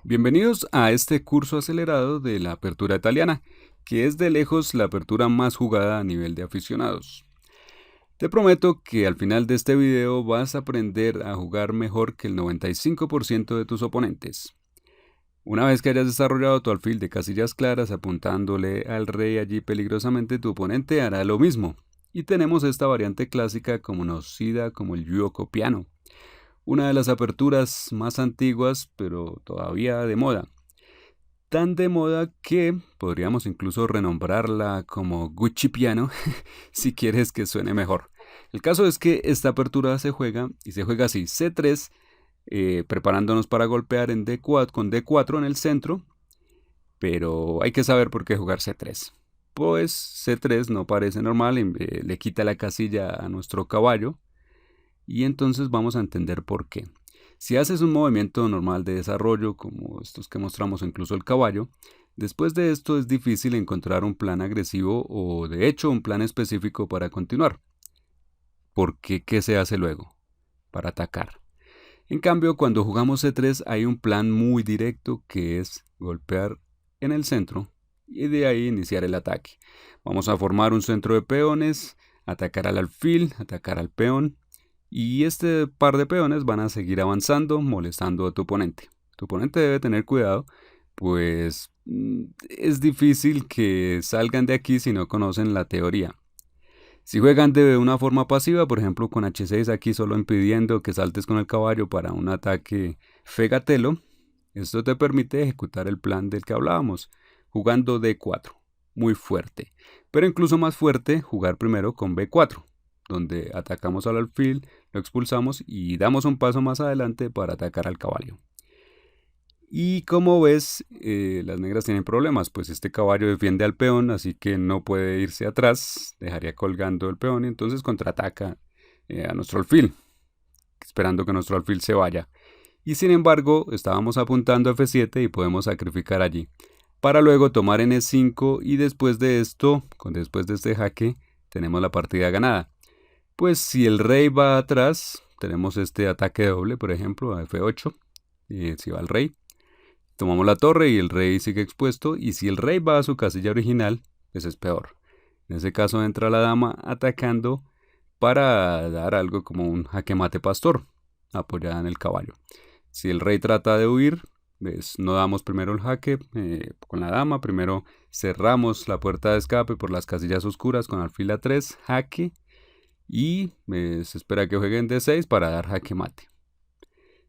Bienvenidos a este curso acelerado de la apertura italiana, que es de lejos la apertura más jugada a nivel de aficionados. Te prometo que al final de este video vas a aprender a jugar mejor que el 95% de tus oponentes. Una vez que hayas desarrollado tu alfil de casillas claras apuntándole al rey allí peligrosamente, tu oponente hará lo mismo. Y tenemos esta variante clásica conocida como el Giuoco Piano, una de las aperturas más antiguas pero todavía de moda. Tan de moda que podríamos incluso renombrarla como Gucci Piano si quieres que suene mejor. El caso es que esta apertura se juega y se juega así: C3, preparándonos para golpear en D4, con D4 en el centro, pero hay que saber por qué jugar C3. Pues C3 no parece normal, le quita la casilla a nuestro caballo y entonces vamos a entender por qué. Si haces un movimiento normal de desarrollo, como estos que mostramos incluso el caballo, después de esto es difícil encontrar un plan agresivo o de hecho un plan específico para continuar. Porque ¿qué se hace luego? Para atacar. En cambio, cuando jugamos C3 hay un plan muy directo que es golpear en el centro y de ahí iniciar el ataque. Vamos a formar un centro de peones, atacar al alfil, atacar al peón, y este par de peones van a seguir avanzando, molestando a tu oponente. Tu oponente debe tener cuidado, pues es difícil que salgan de aquí si no conocen la teoría. Si juegan de una forma pasiva, por ejemplo con H6 aquí solo impidiendo que saltes con el caballo para un ataque fegatelo, esto te permite ejecutar el plan del que hablábamos, jugando D4, muy fuerte. Pero incluso más fuerte, jugar primero con B4, donde atacamos al alfil, lo expulsamos y damos un paso más adelante para atacar al caballo. Y como ves, las negras tienen problemas, pues este caballo defiende al peón, así que no puede irse atrás, dejaría colgando el peón y entonces contraataca a nuestro alfil, esperando que nuestro alfil se vaya. Y sin embargo, estábamos apuntando a F7 y podemos sacrificar allí, para luego tomar en E5 y después de esto, después de este jaque, tenemos la partida ganada. Pues si el rey va atrás, tenemos este ataque doble, por ejemplo, a F8, si va el rey. Tomamos la torre y el rey sigue expuesto, y si el rey va a su casilla original, pues es peor. En ese caso entra la dama atacando para dar algo como un jaque mate pastor, apoyada en el caballo. Si el rey trata de huir, pues no damos primero el jaque con la dama, primero cerramos la puerta de escape por las casillas oscuras con alfil A3, jaque, y se espera que jueguen D6 para dar jaque mate.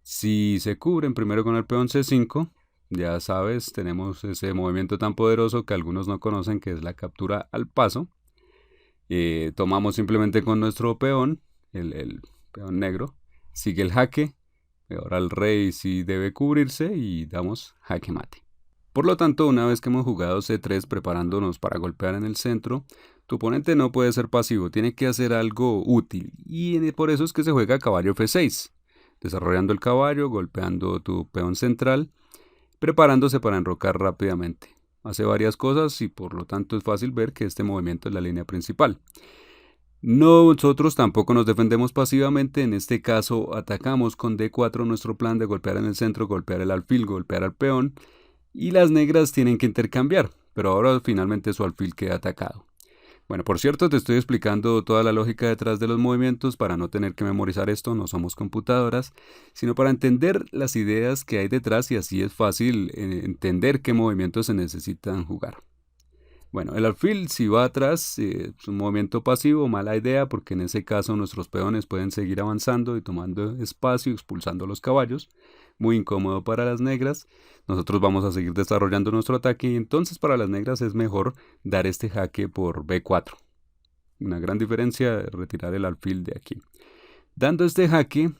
Si se cubren primero con el peón C5, ya sabes, tenemos ese movimiento tan poderoso que algunos no conocen, que es la captura al paso. Tomamos simplemente con nuestro peón, el peón negro, sigue el jaque. Ahora el rey sí debe cubrirse y damos jaque mate. Por lo tanto, una vez que hemos jugado C3 preparándonos para golpear en el centro, tu oponente no puede ser pasivo, tiene que hacer algo útil, y por eso es que se juega caballo F6, desarrollando el caballo, golpeando tu peón central, preparándose para enrocar rápidamente. Hace varias cosas y por lo tanto es fácil ver que este movimiento es la línea principal. Nosotros tampoco nos defendemos pasivamente, en este caso atacamos con D4 nuestro plan de golpear en el centro, golpear el alfil, golpear al peón, y las negras tienen que intercambiar, pero ahora finalmente su alfil queda atacado. Bueno, por cierto, te estoy explicando toda la lógica detrás de los movimientos para no tener que memorizar esto, no somos computadoras, sino para entender las ideas que hay detrás, y así es fácil entender qué movimientos se necesitan jugar. Bueno, el alfil si va atrás es un movimiento pasivo, mala idea, porque en ese caso nuestros peones pueden seguir avanzando y tomando espacio, expulsando los caballos. Muy incómodo para las negras. Nosotros vamos a seguir desarrollando nuestro ataque y entonces para las negras es mejor dar este jaque por B4. Una gran diferencia es retirar el alfil de aquí. Dando este jaque,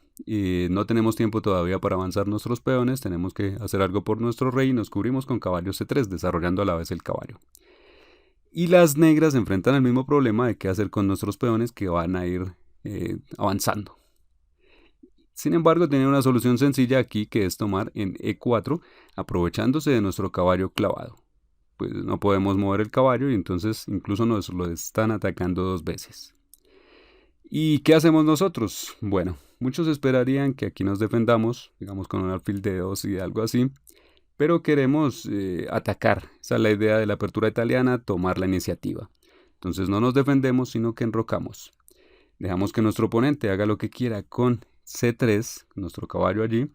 no tenemos tiempo todavía para avanzar nuestros peones, tenemos que hacer algo por nuestro rey y nos cubrimos con caballo C3, desarrollando a la vez el caballo. Y las negras enfrentan el mismo problema de qué hacer con nuestros peones que van a ir avanzando. Sin embargo, tienen una solución sencilla aquí, que es tomar en E4, aprovechándose de nuestro caballo clavado. Pues no podemos mover el caballo y entonces incluso nos lo están atacando dos veces. ¿Y qué hacemos nosotros? Bueno, muchos esperarían que aquí nos defendamos, digamos con un alfil de 2 y algo así, pero queremos atacar. Esa es la idea de la apertura italiana, tomar la iniciativa. Entonces no nos defendemos, sino que enrocamos. Dejamos que nuestro oponente haga lo que quiera con C3, nuestro caballo allí.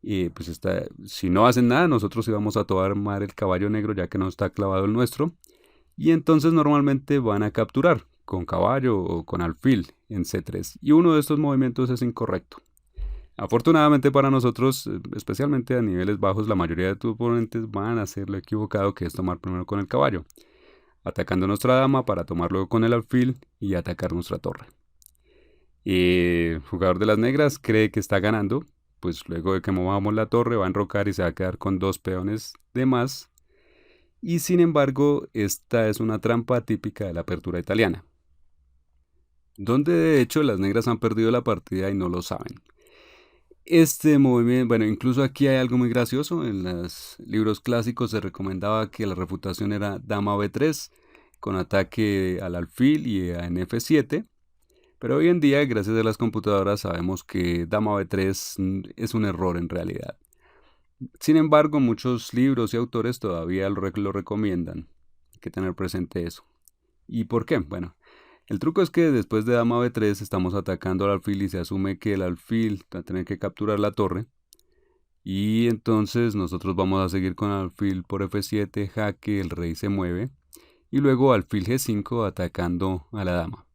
Y pues si no hacen nada, nosotros íbamos a tomar el caballo negro ya que no está clavado el nuestro. Y entonces normalmente van a capturar con caballo o con alfil en C3. Y uno de estos movimientos es incorrecto. Afortunadamente para nosotros, especialmente a niveles bajos, la mayoría de tus oponentes van a hacer lo equivocado, que es tomar primero con el caballo, atacando nuestra dama para tomar luego con el alfil y atacar nuestra torre. El jugador de las negras cree que está ganando, pues luego de que movamos la torre va a enrocar y se va a quedar con 2 peones de más. Y sin embargo, esta es una trampa típica de la apertura italiana, donde de hecho las negras han perdido la partida y no lo saben. Este movimiento, bueno, incluso aquí hay algo muy gracioso. En los libros clásicos se recomendaba que la refutación era dama b3 con ataque al alfil y en f7. Pero hoy en día, gracias a las computadoras, sabemos que dama b3 es un error en realidad. Sin embargo, muchos libros y autores todavía lo recomiendan. Hay que tener presente eso. ¿Y por qué? Bueno, el truco es que después de dama b3 estamos atacando al alfil y se asume que el alfil va a tener que capturar la torre. Y entonces nosotros vamos a seguir con alfil por f7, jaque, el rey se mueve. Y luego alfil g5 atacando a la dama.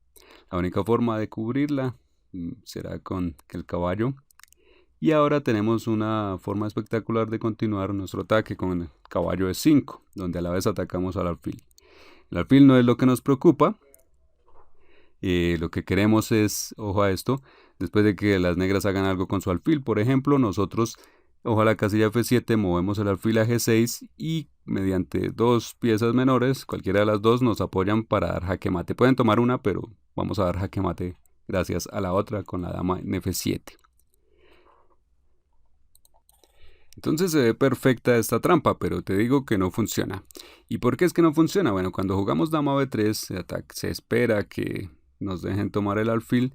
La única forma de cubrirla será con el caballo. Y ahora tenemos una forma espectacular de continuar nuestro ataque con el caballo e5, donde a la vez atacamos al alfil. El alfil no es lo que nos preocupa. Lo que queremos es, ojo a esto, después de que las negras hagan algo con su alfil, por ejemplo, nosotros, ojo a la casilla f7, movemos el alfil a g6 y mediante 2 piezas menores, cualquiera de las dos, nos apoyan para dar jaque mate. Pueden tomar una, pero vamos a dar jaque mate gracias a la otra con la dama en f7. Entonces se ve perfecta esta trampa, pero te digo que no funciona. ¿Y por qué es que no funciona? Bueno, cuando jugamos dama b3 se espera que nos dejen tomar el alfil,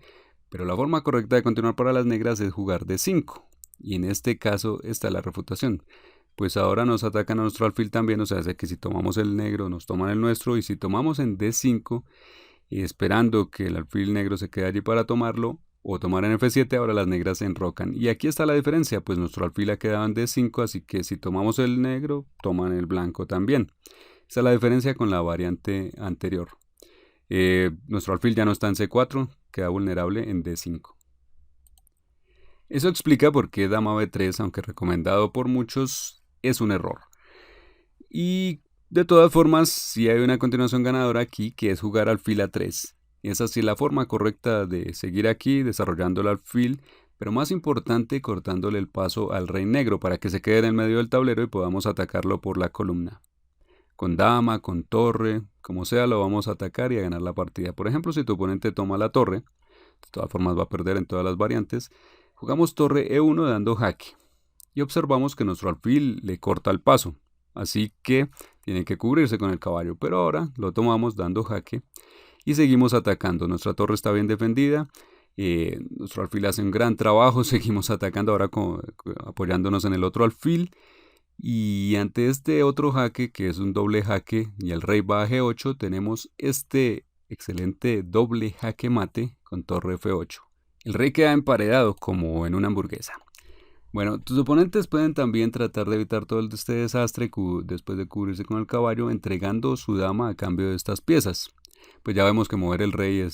pero la forma correcta de continuar para las negras es jugar d5. Y en este caso está la refutación. Pues ahora nos atacan a nuestro alfil también, o sea, que si tomamos el negro nos toman el nuestro, y si tomamos en d5 y esperando que el alfil negro se quede allí para tomarlo, o tomar en f7, ahora las negras se enrocan. Y aquí está la diferencia, pues nuestro alfil ha quedado en d5, así que si tomamos el negro, toman el blanco también. Esa es la diferencia con la variante anterior. Nuestro alfil ya no está en c4, queda vulnerable en d5. Eso explica por qué dama b3, aunque recomendado por muchos, es un error. Y de todas formas, sí hay una continuación ganadora aquí, que es jugar alfil a3. Es así la forma correcta de seguir aquí, desarrollando el alfil, pero más importante, cortándole el paso al rey negro para que se quede en el medio del tablero y podamos atacarlo por la columna. Con dama, con torre, como sea, lo vamos a atacar y a ganar la partida. Por ejemplo, si tu oponente toma la torre, de todas formas va a perder en todas las variantes, jugamos torre e1 dando jaque. Y observamos que nuestro alfil le corta el paso, así que tiene que cubrirse con el caballo, pero ahora lo tomamos dando jaque. Y seguimos atacando. Nuestra torre está bien defendida. Nuestro alfil hace un gran trabajo. Seguimos atacando ahora apoyándonos en el otro alfil. Y ante este otro jaque, que es un doble jaque, y el rey va a g8, tenemos este excelente doble jaque mate con torre f8. El rey queda emparedado como en una hamburguesa. Bueno, tus oponentes pueden también tratar de evitar todo este desastre después de cubrirse con el caballo, entregando su dama a cambio de estas piezas. Pues ya vemos que mover el rey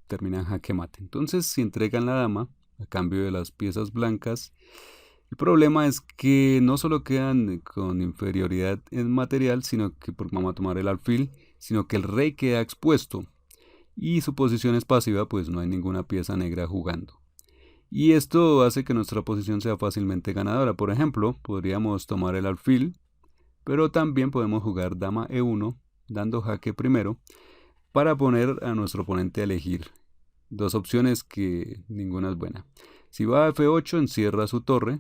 termina en jaque mate. Entonces, si entregan la dama a cambio de las piezas blancas, el problema es que no solo quedan con inferioridad en material, sino que porque vamos a tomar el alfil, sino que el rey queda expuesto y su posición es pasiva, pues no hay ninguna pieza negra jugando. Y esto hace que nuestra posición sea fácilmente ganadora. Por ejemplo, podríamos tomar el alfil, pero también podemos jugar dama e1, dando jaque primero, para poner a nuestro oponente a elegir dos opciones que ninguna es buena. Si va a f8, encierra su torre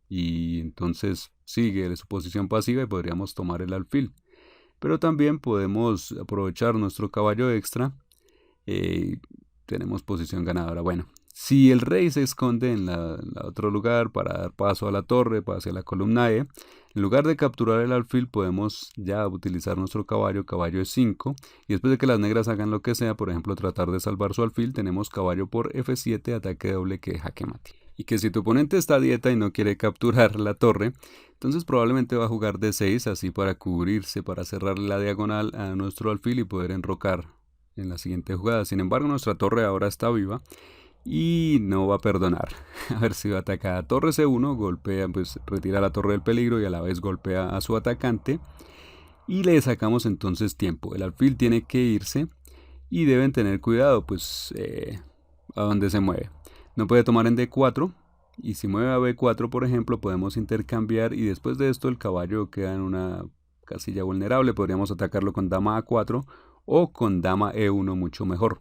y entonces sigue su posición pasiva y podríamos tomar el alfil. Pero también podemos aprovechar nuestro caballo extra y tenemos posición ganadora. Bueno, Si el rey se esconde en la otro lugar para dar paso a la torre, hacia la columna E, en lugar de capturar el alfil podemos ya utilizar nuestro caballo, caballo E5, y después de que las negras hagan lo que sea, por ejemplo tratar de salvar su alfil, tenemos caballo por F7, ataque doble que jaque mate. Y que si tu oponente está a dieta y no quiere capturar la torre, entonces probablemente va a jugar D6, así para cubrirse, para cerrar la diagonal a nuestro alfil y poder enrocar en la siguiente jugada. Sin embargo, nuestra torre ahora está viva y no va a perdonar. A ver si va a atacar a torre C1, golpea, pues retira la torre del peligro y a la vez golpea a su atacante. Y le sacamos entonces tiempo. El alfil tiene que irse y deben tener cuidado, pues, a dónde se mueve. No puede tomar en D4 y si mueve a B4, por ejemplo, podemos intercambiar y después de esto el caballo queda en una casilla vulnerable. Podríamos atacarlo con dama A4 o con dama E1 mucho mejor.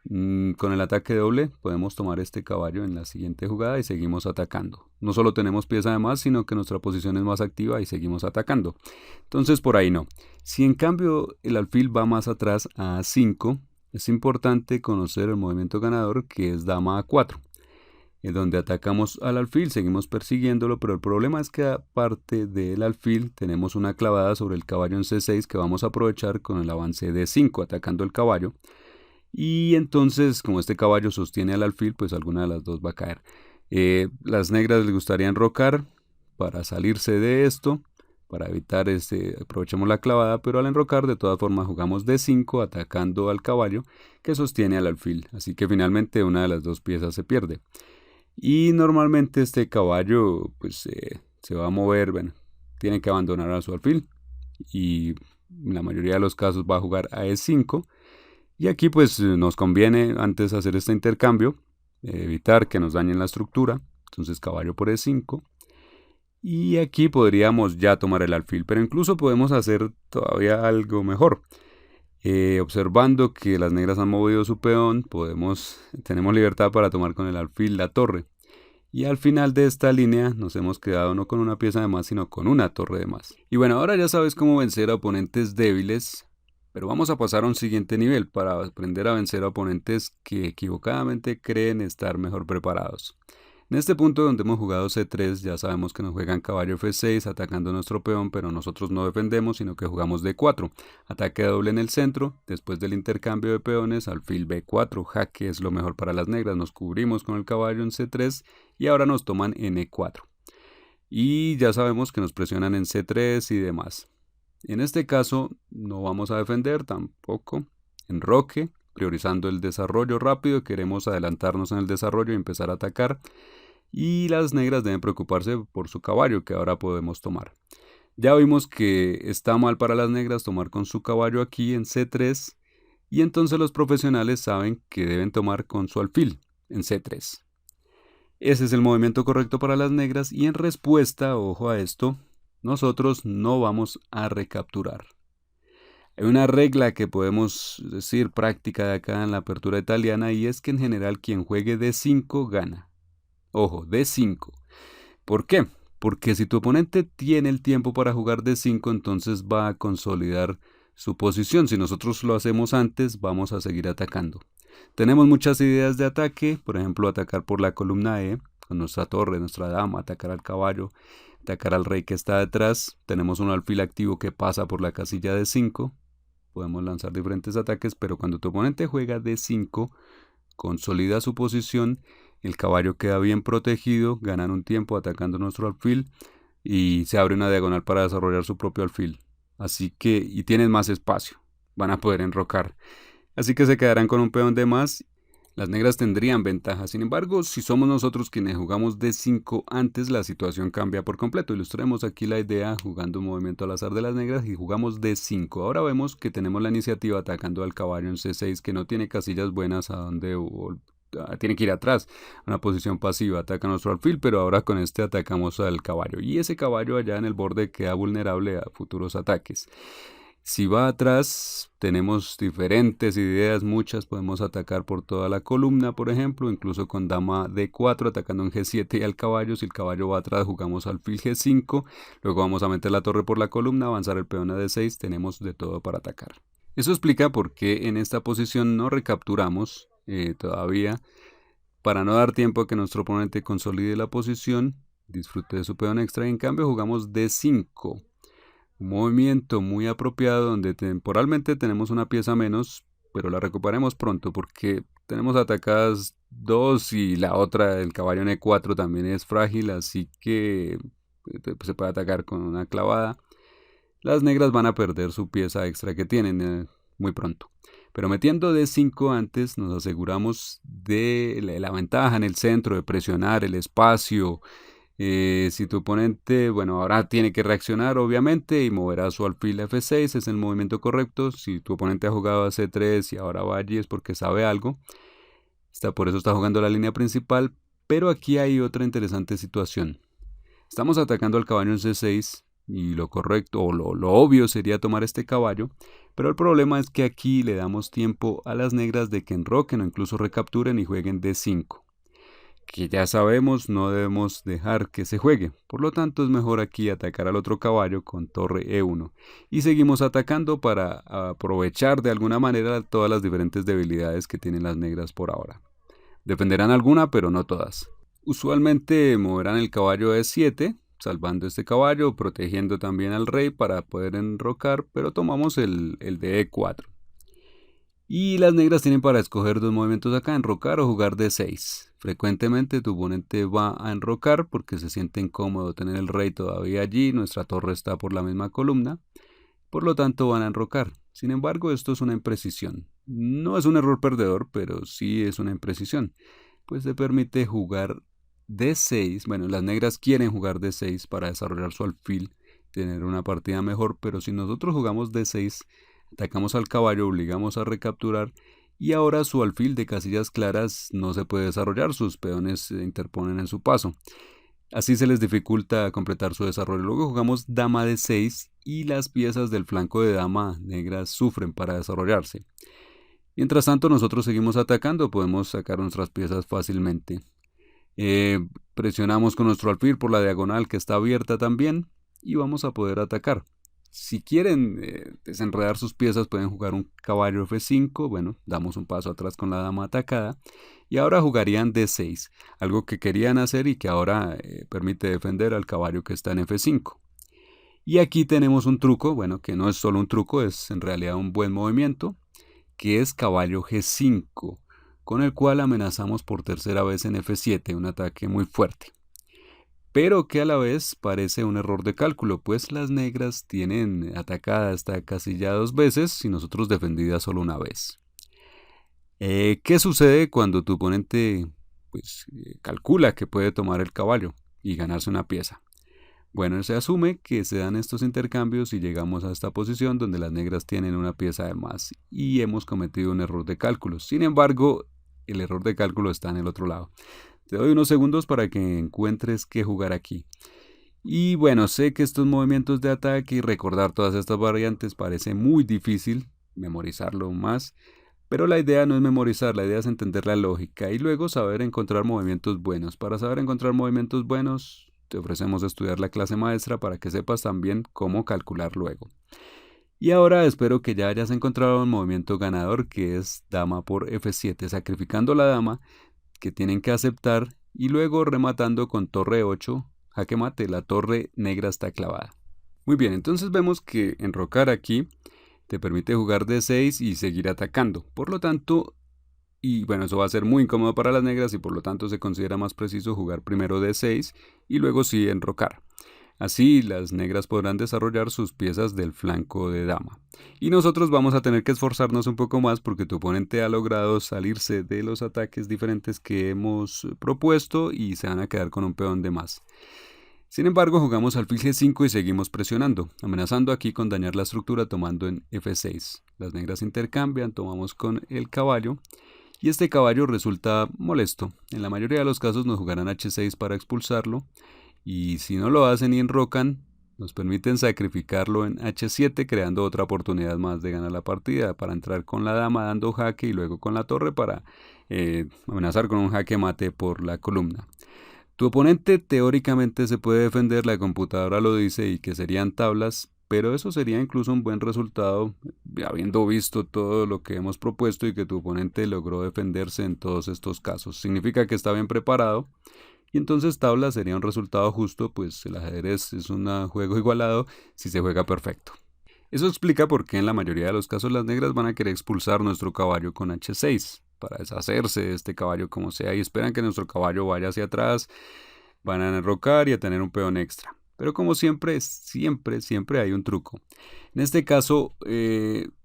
Con el ataque doble podemos tomar este caballo en la siguiente jugada y seguimos atacando. No solo tenemos pieza de más, sino que nuestra posición es más activa y seguimos atacando. Entonces por ahí no. Si en cambio el alfil va más atrás a A5, es importante conocer el movimiento ganador, que es dama A4. En donde atacamos al alfil, seguimos persiguiéndolo, pero el problema es que aparte del alfil tenemos una clavada sobre el caballo en C6 que vamos a aprovechar con el avance de D5, atacando el caballo. Y entonces, como este caballo sostiene al alfil, pues alguna de las dos va a caer. Las negras les gustaría enrocar para salirse de esto, para evitar aprovechemos la clavada, pero al enrocar de todas formas jugamos D5 atacando al caballo que sostiene al alfil. Así que finalmente una de las dos piezas se pierde. Y normalmente este caballo pues se va a mover, bueno, tiene que abandonar a su alfil y en la mayoría de los casos va a jugar a E5. Y aquí pues nos conviene antes hacer este intercambio, evitar que nos dañen la estructura, entonces caballo por E5. Y aquí podríamos ya tomar el alfil, pero incluso podemos hacer todavía algo mejor. Observando que las negras han movido su peón, tenemos libertad para tomar con el alfil la torre. Y al final de esta línea nos hemos quedado no con una pieza de más, sino con una torre de más. Y bueno, ahora ya sabes cómo vencer a oponentes débiles. Pero vamos a pasar a un siguiente nivel para aprender a vencer a oponentes que equivocadamente creen estar mejor preparados. En este punto donde hemos jugado C3 ya sabemos que nos juegan caballo F6 atacando nuestro peón, pero nosotros no defendemos sino que jugamos D4. Ataque doble en el centro, después del intercambio de peones alfil B4, jaque es lo mejor para las negras, nos cubrimos con el caballo en C3 y ahora nos toman en E4. Y ya sabemos que nos presionan en C3 y demás. En este caso no vamos a defender tampoco, enroque, priorizando el desarrollo rápido, queremos adelantarnos en el desarrollo y empezar a atacar. Y las negras deben preocuparse por su caballo que ahora podemos tomar. Ya vimos que está mal para las negras tomar con su caballo aquí en C3 y entonces los profesionales saben que deben tomar con su alfil en C3. Ese es el movimiento correcto para las negras y en respuesta, ojo a esto, nosotros no vamos a recapturar. Hay una regla que podemos decir práctica de acá en la apertura italiana y es que en general quien juegue D5 gana. Ojo, D5. ¿Por qué? Porque si tu oponente tiene el tiempo para jugar D5, entonces va a consolidar su posición. Si nosotros lo hacemos antes, vamos a seguir atacando. Tenemos muchas ideas de ataque, por ejemplo, atacar por la columna E, con nuestra torre, nuestra dama, atacar al caballo, atacar al rey que está detrás. Tenemos un alfil activo que pasa por la casilla D5. Podemos lanzar diferentes ataques, pero cuando tu oponente juega D5, consolida su posición, el caballo queda bien protegido, ganan un tiempo atacando nuestro alfil y se abre una diagonal para desarrollar su propio alfil. Así que, y tienen más espacio, van a poder enrocar. Así que se quedarán con un peón de más. Las negras tendrían ventaja. Sin embargo, si somos nosotros quienes jugamos D5 antes, la situación cambia por completo. Ilustremos aquí la idea jugando un movimiento al azar de las negras y jugamos D5. Ahora vemos que tenemos la iniciativa atacando al caballo en C6 que no tiene casillas buenas a donde tiene que ir atrás. Una posición pasiva, ataca nuestro alfil, pero ahora con este atacamos al caballo. Y ese caballo allá en el borde queda vulnerable a futuros ataques. Si va atrás, tenemos diferentes ideas, muchas, podemos atacar por toda la columna, por ejemplo, incluso con dama D4, atacando en G7 y al caballo. Si el caballo va atrás, jugamos alfil G5, luego vamos a meter la torre por la columna, avanzar el peón a D6, tenemos de todo para atacar. Eso explica por qué en esta posición no recapturamos todavía, para no dar tiempo a que nuestro oponente consolide la posición, disfrute de su peón extra y en cambio jugamos D5. Un movimiento muy apropiado donde temporalmente tenemos una pieza menos, pero la recuperaremos pronto porque tenemos atacadas 2 y la otra, el caballo en E4 también es frágil, así que se puede atacar con una clavada. Las negras van a perder su pieza extra que tienen muy pronto. Pero metiendo D5 antes nos aseguramos de la ventaja en el centro, de presionar el espacio. Si tu oponente, bueno, ahora tiene que reaccionar obviamente y moverá su alfil a F6, es el movimiento correcto. Si tu oponente ha jugado a C3 y ahora va allí es porque sabe algo. Por eso está jugando la línea principal, pero aquí hay otra interesante situación. Estamos atacando al caballo en C6 y lo correcto o lo obvio sería tomar este caballo, pero el problema es que aquí le damos tiempo a las negras de que enroquen o incluso recapturen y jueguen D5. Que ya sabemos no debemos dejar que se juegue, por lo tanto es mejor aquí atacar al otro caballo con torre E1 y seguimos atacando para aprovechar de alguna manera todas las diferentes debilidades que tienen las negras por ahora. Defenderán alguna pero no todas. Usualmente moverán el caballo a E7, salvando este caballo, protegiendo también al rey para poder enrocar, pero tomamos el de E4. Y las negras tienen para escoger dos movimientos acá, enrocar o jugar D6. Frecuentemente tu oponente va a enrocar porque se siente incómodo tener el rey todavía allí, nuestra torre está por la misma columna, por lo tanto van a enrocar. Sin embargo, esto es una imprecisión. No es un error perdedor, pero sí es una imprecisión, pues te permite jugar D6. Bueno, las negras quieren jugar D6 para desarrollar su alfil, tener una partida mejor, pero si nosotros jugamos D6, atacamos al caballo, obligamos a recapturar y ahora su alfil de casillas claras no se puede desarrollar, sus peones se interponen en su paso. Así se les dificulta completar su desarrollo. Luego jugamos dama D6 y las piezas del flanco de dama negras sufren para desarrollarse. Mientras tanto nosotros seguimos atacando, podemos sacar nuestras piezas fácilmente. Presionamos con nuestro alfil por la diagonal que está abierta también y vamos a poder atacar. Si quieren desenredar sus piezas pueden jugar un caballo F5, bueno, damos un paso atrás con la dama atacada y ahora jugarían D6, algo que querían hacer y que ahora permite defender al caballo que está en F5. Y aquí tenemos un truco, bueno, que no es solo un truco, es en realidad un buen movimiento, que es caballo G5, con el cual amenazamos por tercera vez en F7, un ataque muy fuerte. Pero que a la vez parece un error de cálculo, pues las negras tienen atacada esta casilla 2 veces y nosotros defendida solo una vez. ¿Qué sucede cuando tu oponente calcula que puede tomar el caballo y ganarse una pieza? Bueno, se asume que se dan estos intercambios y llegamos a esta posición donde las negras tienen una pieza de más y hemos cometido un error de cálculo. Sin embargo, el error de cálculo está en el otro lado. Te doy unos segundos para que encuentres qué jugar aquí. Y bueno, sé que estos movimientos de ataque y recordar todas estas variantes parece muy difícil, memorizarlo más, pero la idea no es memorizar, la idea es entender la lógica y luego saber encontrar movimientos buenos. Para saber encontrar movimientos buenos, te ofrecemos estudiar la clase maestra para que sepas también cómo calcular luego. Y ahora espero que ya hayas encontrado un movimiento ganador que es dama por F7, sacrificando la dama que tienen que aceptar y luego rematando con torre 8, jaque mate, la torre negra está clavada. Muy bien, entonces vemos que enrocar aquí te permite jugar D6 y seguir atacando. Por lo tanto, y bueno, eso va a ser muy incómodo para las negras y por lo tanto se considera más preciso jugar primero D6 y luego sí enrocar. Así las negras podrán desarrollar sus piezas del flanco de dama. Y nosotros vamos a tener que esforzarnos un poco más porque tu oponente ha logrado salirse de los ataques diferentes que hemos propuesto y se van a quedar con un peón de más. Sin embargo, jugamos alfil G5 y seguimos presionando, amenazando aquí con dañar la estructura tomando en F6. Las negras intercambian, tomamos con el caballo y este caballo resulta molesto. En la mayoría de los casos nos jugarán H6 para expulsarlo. Y si no lo hacen y enrocan, nos permiten sacrificarlo en H7 creando otra oportunidad más de ganar la partida para entrar con la dama dando jaque y luego con la torre para amenazar con un jaque mate por la columna. Tu oponente teóricamente se puede defender, la computadora lo dice y que serían tablas, pero eso sería incluso un buen resultado, habiendo visto todo lo que hemos propuesto y que tu oponente logró defenderse en todos estos casos. Significa que está bien preparado. Y entonces tabla sería un resultado justo, pues el ajedrez es un juego igualado si se juega perfecto. Eso explica por qué en la mayoría de los casos las negras van a querer expulsar nuestro caballo con h6 para deshacerse de este caballo como sea y esperan que nuestro caballo vaya hacia atrás, van a enrocar y a tener un peón extra. Pero como siempre, siempre hay un truco. En este caso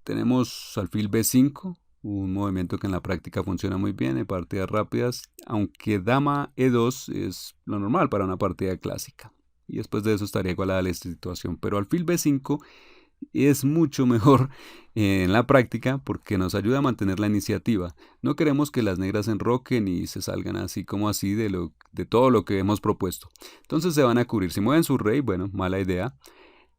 tenemos alfil b5, un movimiento que en la práctica funciona muy bien en partidas rápidas, aunque dama e2 es lo normal para una partida clásica. Y después de eso estaría igualada la situación. Pero alfil b5 es mucho mejor en la práctica porque nos ayuda a mantener la iniciativa. No queremos que las negras enroquen y se salgan así como así de todo lo que hemos propuesto. Entonces se van a cubrir. Si mueven su rey, bueno, mala idea.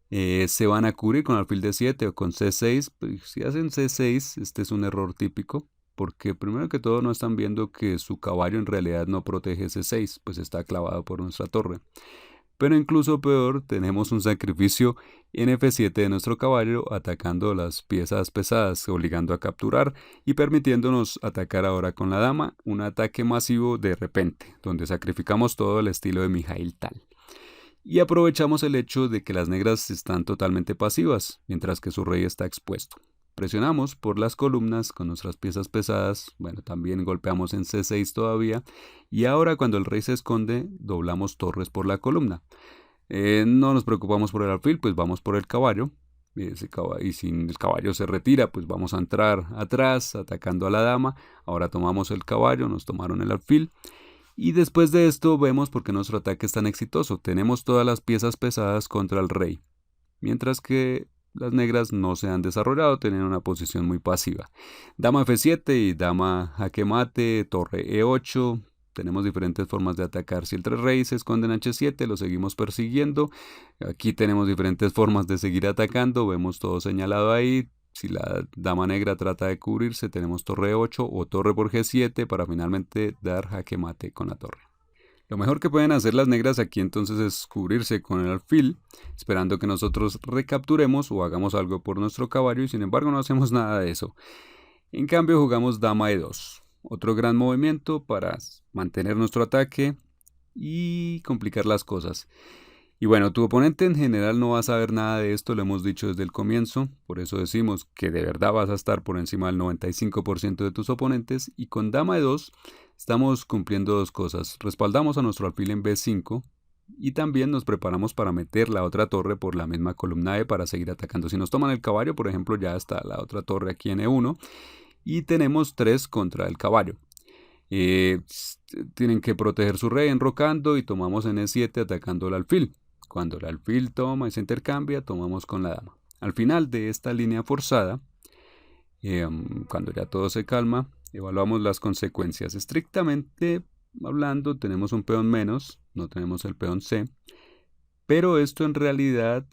Se van a cubrir con alfil d7 o con c6. Pues, si hacen c6, este es un error típico, porque primero que todo no están viendo que su caballo en realidad no protege c6, pues está clavado por nuestra torre. Pero incluso peor, tenemos un sacrificio en f7 de nuestro caballo atacando las piezas pesadas, obligando a capturar y permitiéndonos atacar ahora con la dama, un ataque masivo de repente, donde sacrificamos todo el estilo de Mikhail Tal. Y aprovechamos el hecho de que las negras están totalmente pasivas, mientras que su rey está expuesto. Presionamos por las columnas con nuestras piezas pesadas, bueno, también golpeamos en c6 todavía, y ahora cuando el rey se esconde, doblamos torres por la columna. No nos preocupamos por el alfil, pues vamos por el caballo, y si el caballo se retira, pues vamos a entrar atrás, atacando a la dama. Ahora tomamos el caballo, nos tomaron el alfil. Y después de esto vemos por qué nuestro ataque es tan exitoso. Tenemos todas las piezas pesadas contra el rey, mientras que las negras no se han desarrollado, tienen una posición muy pasiva. Dama f7 y dama jaque mate, torre e8. Tenemos diferentes formas de atacar. Si el rey se esconde en h7, lo seguimos persiguiendo. Aquí tenemos diferentes formas de seguir atacando. Vemos todo señalado ahí. Si la dama negra trata de cubrirse, tenemos torre e8 o torre por g7 para finalmente dar jaque mate con la torre. Lo mejor que pueden hacer las negras aquí entonces es cubrirse con el alfil, esperando que nosotros recapturemos o hagamos algo por nuestro caballo, y sin embargo no hacemos nada de eso. En cambio jugamos dama e2, otro gran movimiento para mantener nuestro ataque y complicar las cosas. Y bueno, tu oponente en general no va a saber nada de esto, lo hemos dicho desde el comienzo, por eso decimos que de verdad vas a estar por encima del 95% de tus oponentes, y con dama e2 estamos cumpliendo dos cosas. Respaldamos a nuestro alfil en b5 y también nos preparamos para meter la otra torre por la misma columna E para seguir atacando. Si nos toman el caballo, por ejemplo, ya está la otra torre aquí en e1 y tenemos 3 contra el caballo. Tienen que proteger su rey enrocando y tomamos en e7 atacando el alfil. Cuando el alfil toma y se intercambia, tomamos con la dama. Al final de esta línea forzada, cuando ya todo se calma, evaluamos las consecuencias. Estrictamente hablando, tenemos un peón menos, no tenemos el peón C, pero esto en realidad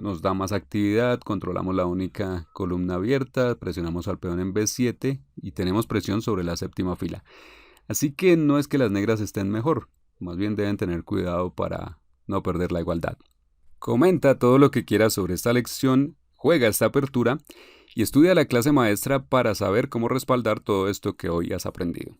nos da más actividad, controlamos la única columna abierta, presionamos al peón en b7 y tenemos presión sobre la séptima fila. Así que no es que las negras estén mejor, más bien deben tener cuidado para no perder la igualdad. Comenta todo lo que quieras sobre esta lección, juega esta apertura y estudia la clase maestra para saber cómo respaldar todo esto que hoy has aprendido.